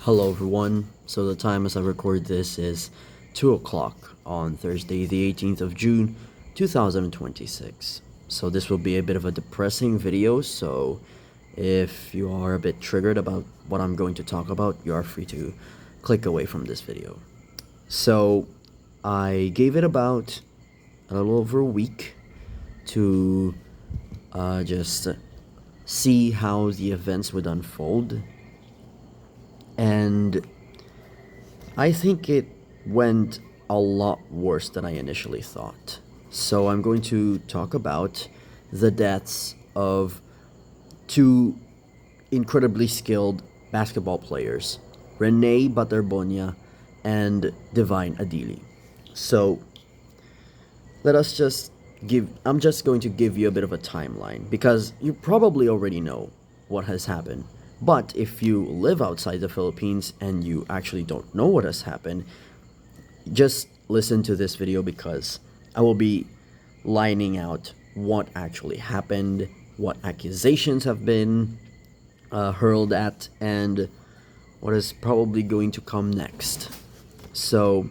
Hello everyone. So the time as I record this is 2 o'clock on Thursday the 18th of June 2026. So this will be a bit of a depressing video, so if you are a bit triggered about what I'm going to talk about, you are free to click away from this video. So I gave it about a little over a week to just see how the events would unfold, and I think it went a lot worse than I initially thought. So I'm going to talk about the deaths of two incredibly skilled basketball players, Rene Baterbonia and Divine Adili. So I'm just going to give you a bit of a timeline because you probably already know what has happened. But if you live outside the Philippines and you actually don't know what has happened, just listen to this video because I will be lining out what actually happened, what accusations have been hurled at, and what is probably going to come next. So,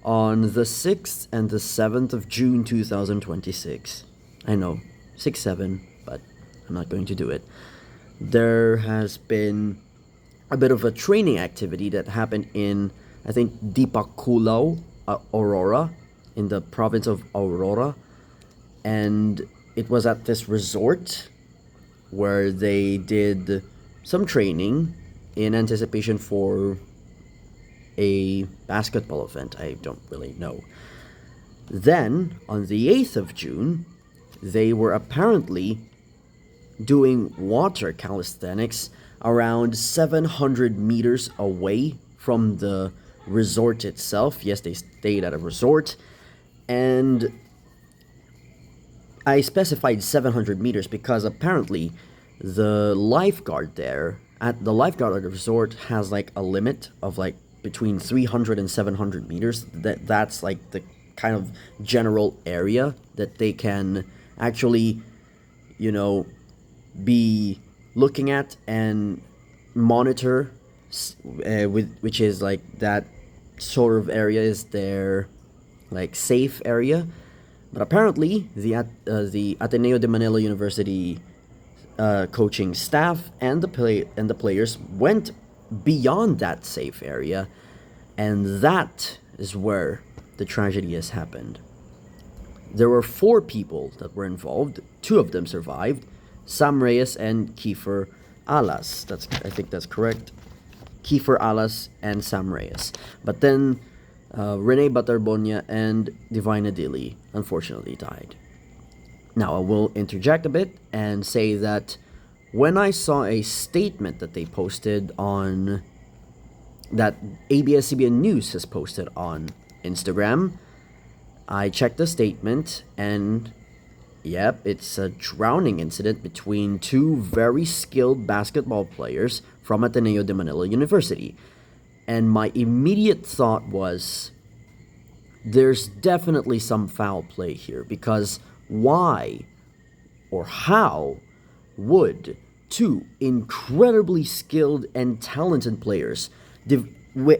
on the 6th and the 7th of June 2026, I know, 6-7, but I'm not going to do it. There has been a bit of a training activity that happened in, I think, Dipakulaw, Aurora, in the province of Aurora. And it was at this resort where they did some training in anticipation for a basketball event. I don't really know. Then, on the 8th of June, they were apparently doing water calisthenics around 700 meters away from the resort itself. Yes, they stayed at a resort, and I specified 700 meters because apparently the lifeguard at the resort has like a limit of like between 300 and 700 meters. That's like the kind of general area that they can actually, be looking at and monitor, which is like that sort of area is their like safe area. But apparently the Ateneo de Manila University coaching staff and the players went beyond that safe area, and that is where the tragedy has happened. There were 4 people that were involved. 2 of them survived, Sam Reyes and Kiefer Alas. I think that's correct. Kiefer Alas and Sam Reyes. But then Rene Baterbonia and Divine Adili unfortunately died. Now I will interject a bit and say that when I saw a statement that they posted on, that ABS-CBN News has posted on Instagram, I checked the statement, and yep, it's a drowning incident between 2 very skilled basketball players from Ateneo de Manila University. And my immediate thought was, there's definitely some foul play here, because why or how would 2 incredibly skilled and talented players,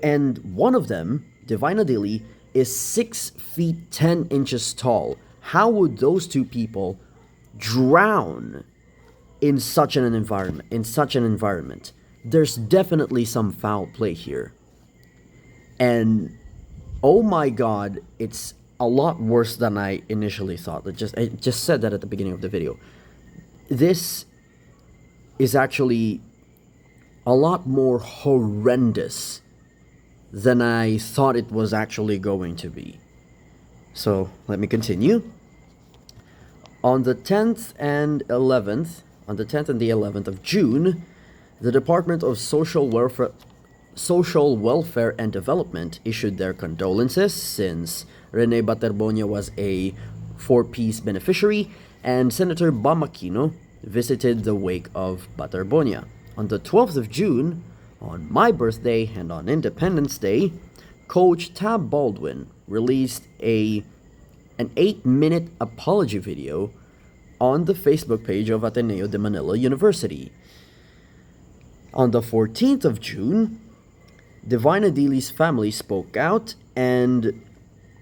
and one of them, Divine Adili, is 6 feet 10 inches tall. How would those 2 people drown in such an environment? There's definitely some foul play here. And oh my god, it's a lot worse than I initially thought. I just said that at the beginning of the video. This is actually a lot more horrendous than I thought it was actually going to be. So let me continue. On the 10th and the 11th of June, the Department of Social Welfare and Development issued their condolences, since Rene Baterbonia was a 4-piece beneficiary, and Senator Bam Aquino visited the wake of Baterbonia. On the 12th of June, on my birthday and on Independence Day, Coach Tab Baldwin released an 8-minute apology video on the Facebook page of Ateneo de Manila University. On the 14th of June, Divine Adili's family spoke out, and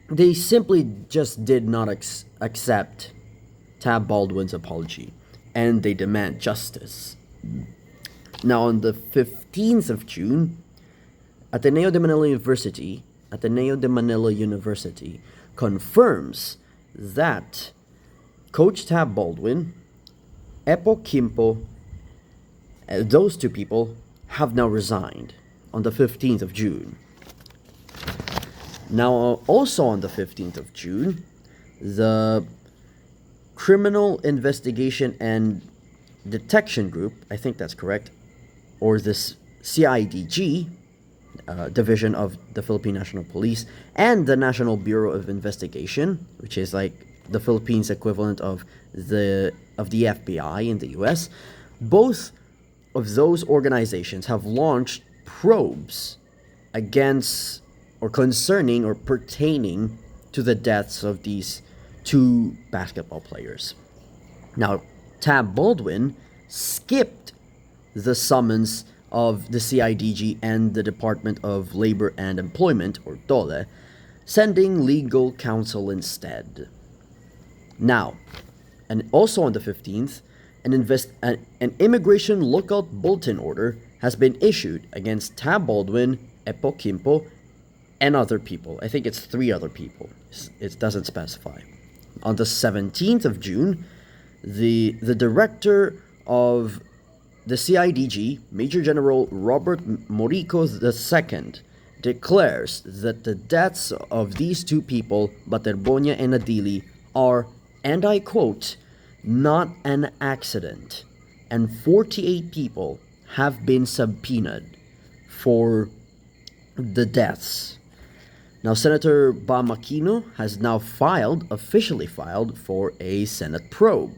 they simply just did not accept Tab Baldwin's apology, and they demand justice. Now, on the 15th of June, Ateneo de Manila University confirms that Coach Tab Baldwin, Epo Kimpo, those two people have now resigned on the 15th of June. Now, also on the 15th of June, the Criminal Investigation and Detection Group, I think that's correct, or this CIDG, division of the Philippine National Police, and the National Bureau of Investigation, which is like the Philippines equivalent of the FBI in the US, both of those organizations have launched probes against or concerning or pertaining to the deaths of these two basketball players. Now, Tab Baldwin skipped the summons of the CIDG and the Department of Labor and Employment, or DOLE, sending legal counsel instead. Now, and also on the 15th, an immigration lookout bulletin order has been issued against Tab Baldwin, Epo Kimpo, and other people. I think it's 3 other people. It doesn't specify. On the 17th of June, the director of the CIDG, Major General Robert Morico II, declares that the deaths of these two people, Baterbonia and Adili, are, and I quote, not an accident, and 48 people have been subpoenaed for the deaths. Now, Senator Bamakino has now officially filed for a Senate probe.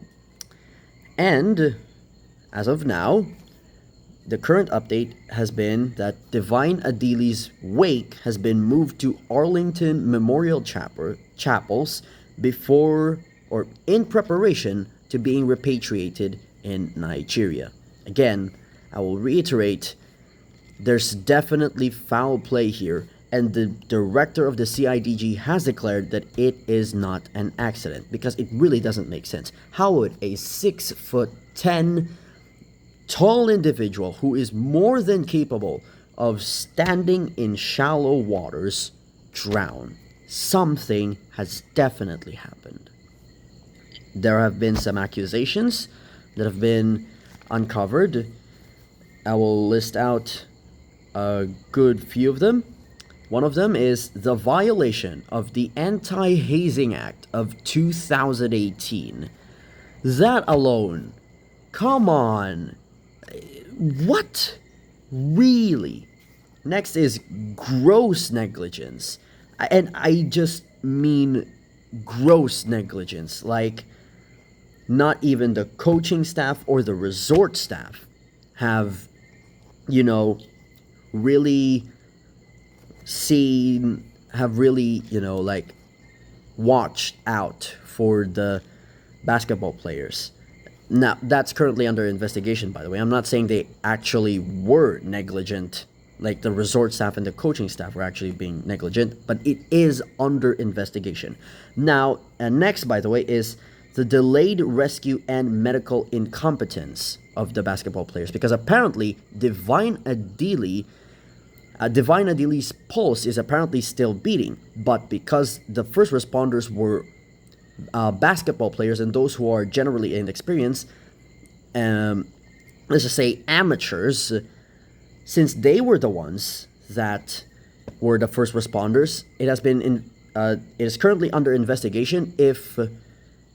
And as of now, the current update has been that Divine Adili's wake has been moved to Arlington Memorial Chapels before or in preparation to being repatriated in Nigeria. Again, I will reiterate, there's definitely foul play here, and the director of the CIDG has declared that it is not an accident, because it really doesn't make sense. How would a 6'10" tall individual who is more than capable of standing in shallow waters drown? Something has definitely happened. There have been some accusations that have been uncovered. I will list out a good few of them. One of them is the violation of the Anti-Hazing Act of 2018. That alone, come on. What? Really? Next is gross negligence. And I just mean gross negligence. Like, not even the coaching staff or the resort staff have, really watched out for the basketball players. Now, that's currently under investigation, by the way. I'm not saying they actually were negligent, like the resort staff and the coaching staff were actually being negligent, but it is under investigation. Now, next, by the way, is the delayed rescue and medical incompetence of the basketball players, because apparently Divine Adili's pulse is apparently still beating, but because the first responders were basketball players and those who are generally inexperienced, let's just say amateurs, since they were the ones that were the first responders, it is currently under investigation if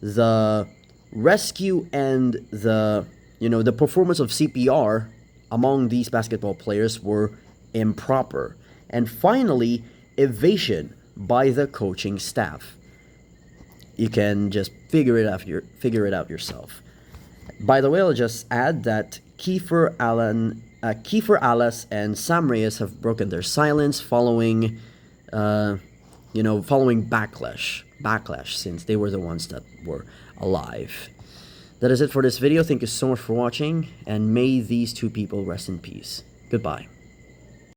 the rescue and the performance of CPR among these basketball players were improper. And finally, evasion by the coaching staff. You can just figure it out yourself. By the way, I'll just add that Kiefer Alas and Sam Reyes have broken their silence following backlash, since they were the ones that were alive. That is it for this video. Thank you so much for watching, and may these two people rest in peace. Goodbye.